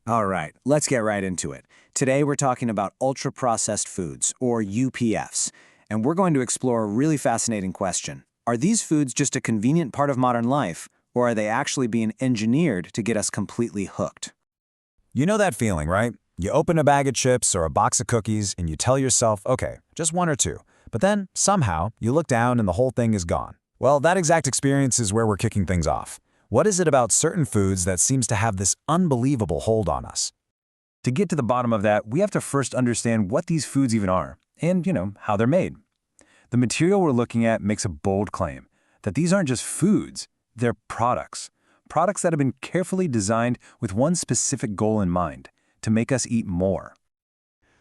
All right, let's get right into it. Today we're talking about ultra-processed foods, or UPFs, and we're going to explore a really fascinating question. Are these foods just a convenient part of modern life, or are they actually being engineered to get us completely hooked? You know that feeling, right? You open a bag of chips or a box of cookies and you tell yourself, okay, just one or two. But then, somehow, you look down and the whole thing is gone. Well, that exact experience is where we're kicking things off. What is it about certain foods that seems to have this unbelievable hold on us? To get to the bottom of that, we have to first understand what these foods even are and, how they're made. The material we're looking at makes a bold claim that these aren't just foods, they're products. Products that have been carefully designed with one specific goal in mind, to make us eat more.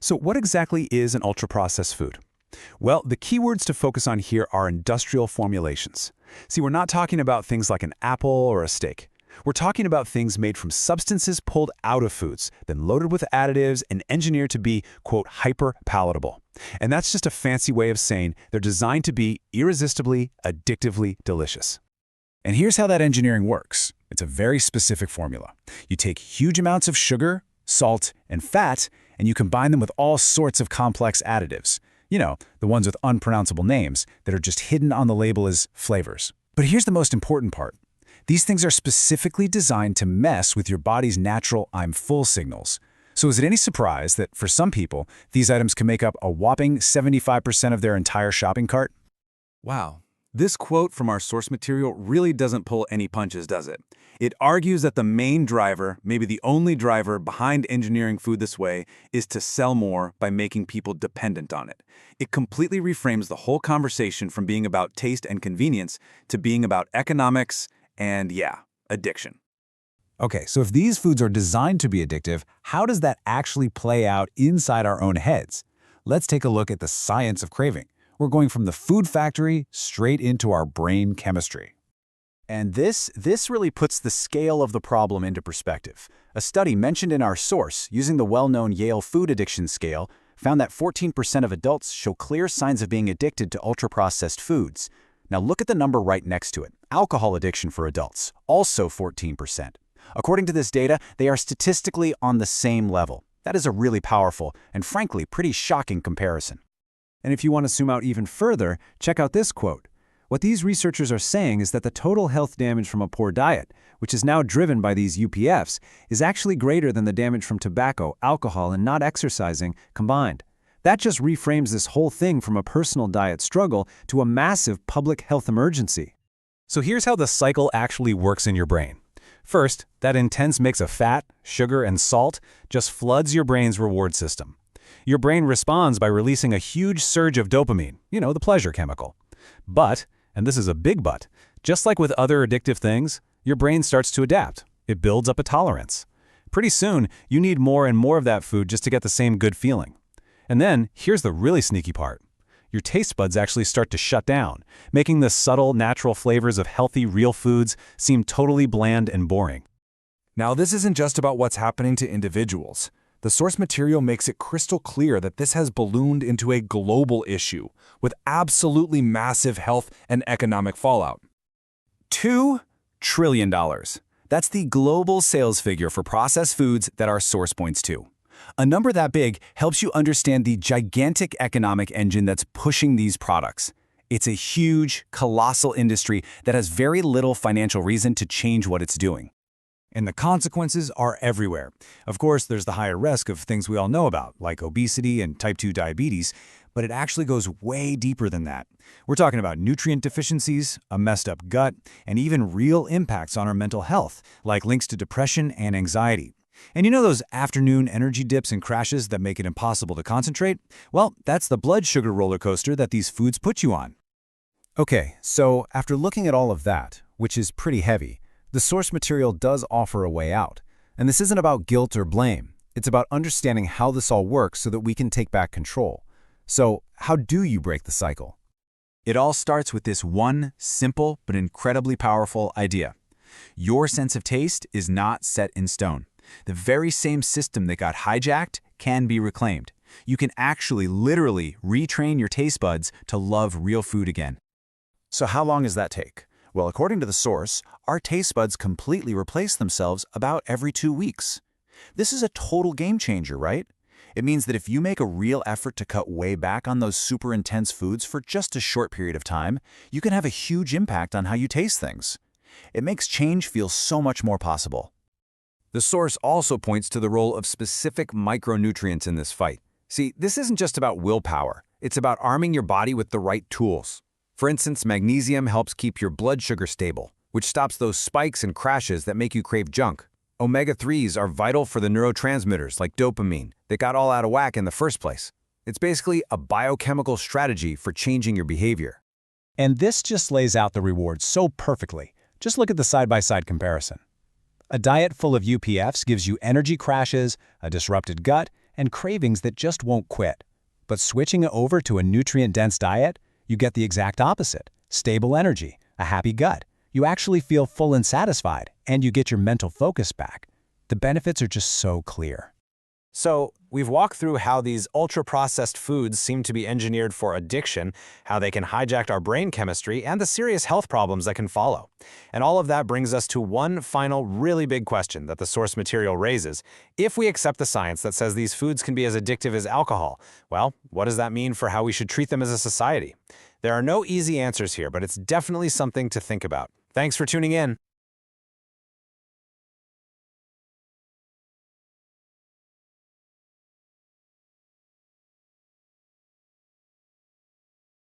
So what exactly is an ultra-processed food? Well, the keywords to focus on here are industrial formulations. See, we're not talking about things like an apple or a steak. We're talking about things made from substances pulled out of foods, then loaded with additives and engineered to be, quote, hyper-palatable. And that's just a fancy way of saying they're designed to be irresistibly, addictively delicious. And here's how that engineering works. It's a very specific formula. You take huge amounts of sugar, salt, and fat, and you combine them with all sorts of complex additives. You know, the ones with unpronounceable names that are just hidden on the label as flavors. But here's the most important part. These things are specifically designed to mess with your body's natural I'm full signals. So is it any surprise that for some people, these items can make up a whopping 75% of their entire shopping cart? Wow. This quote from our source material really doesn't pull any punches, does it? It argues that the main driver, maybe the only driver behind engineering food this way, is to sell more by making people dependent on it. It completely reframes the whole conversation from being about taste and convenience to being about economics and, addiction. Okay, so if these foods are designed to be addictive, how does that actually play out inside our own heads? Let's take a look at the science of craving. We're going from the food factory straight into our brain chemistry. And this really puts the scale of the problem into perspective. A study mentioned in our source, using the well-known Yale Food Addiction Scale, found that 14% of adults show clear signs of being addicted to ultra-processed foods. Now look at the number right next to it. Alcohol addiction for adults, also 14%. According to this data, they are statistically on the same level. That is a really powerful and frankly pretty shocking comparison. And if you want to zoom out even further, check out this quote. What these researchers are saying is that the total health damage from a poor diet, which is now driven by these UPFs, is actually greater than the damage from tobacco, alcohol, and not exercising combined. That just reframes this whole thing from a personal diet struggle to a massive public health emergency. So here's how the cycle actually works in your brain. First, that intense mix of fat, sugar, and salt just floods your brain's reward system. Your brain responds by releasing a huge surge of dopamine, the pleasure chemical. But, and this is a big but, just like with other addictive things, your brain starts to adapt. It builds up a tolerance. Pretty soon, you need more and more of that food just to get the same good feeling. And then, here's the really sneaky part. Your taste buds actually start to shut down, making the subtle, natural flavors of healthy, real foods seem totally bland and boring. Now, this isn't just about what's happening to individuals. The source material makes it crystal clear that this has ballooned into a global issue with absolutely massive health and economic fallout. $2 trillion. That's the global sales figure for processed foods that our source points to. A number that big helps you understand the gigantic economic engine that's pushing these products. It's a huge, colossal industry that has very little financial reason to change what it's doing. And the consequences are everywhere. Of course, there's the higher risk of things we all know about, like obesity and type 2 diabetes, but it actually goes way deeper than that. We're talking about nutrient deficiencies, a messed up gut, and even real impacts on our mental health, like links to depression and anxiety. And you know those afternoon energy dips and crashes that make it impossible to concentrate? Well, that's the blood sugar roller coaster that these foods put you on. Okay, so after looking at all of that, which is pretty heavy, the source material does offer a way out. And this isn't about guilt or blame. It's about understanding how this all works so that we can take back control. So, how do you break the cycle? It all starts with this one simple but incredibly powerful idea. Your sense of taste is not set in stone. The very same system that got hijacked can be reclaimed. You can actually literally retrain your taste buds to love real food again. So how long does that take? Well, according to the source, our taste buds completely replace themselves about every 2 weeks. This is a total game changer, right? It means that if you make a real effort to cut way back on those super intense foods for just a short period of time, you can have a huge impact on how you taste things. It makes change feel so much more possible. The source also points to the role of specific micronutrients in this fight. See, this isn't just about willpower. It's about arming your body with the right tools. For instance, magnesium helps keep your blood sugar stable, which stops those spikes and crashes that make you crave junk. Omega-3s are vital for the neurotransmitters like dopamine that got all out of whack in the first place. It's basically a biochemical strategy for changing your behavior. And this just lays out the rewards so perfectly. Just look at the side-by-side comparison. A diet full of UPFs gives you energy crashes, a disrupted gut, and cravings that just won't quit. But switching over to a nutrient-dense diet, you get the exact opposite. Stable energy, a happy gut. You actually feel full and satisfied, and you get your mental focus back. The benefits are just so clear. So, we've walked through how these ultra-processed foods seem to be engineered for addiction, how they can hijack our brain chemistry, and the serious health problems that can follow. And all of that brings us to one final really big question that the source material raises. If we accept the science that says these foods can be as addictive as alcohol, well, what does that mean for how we should treat them as a society? There are no easy answers here, but it's definitely something to think about. Thanks for tuning in.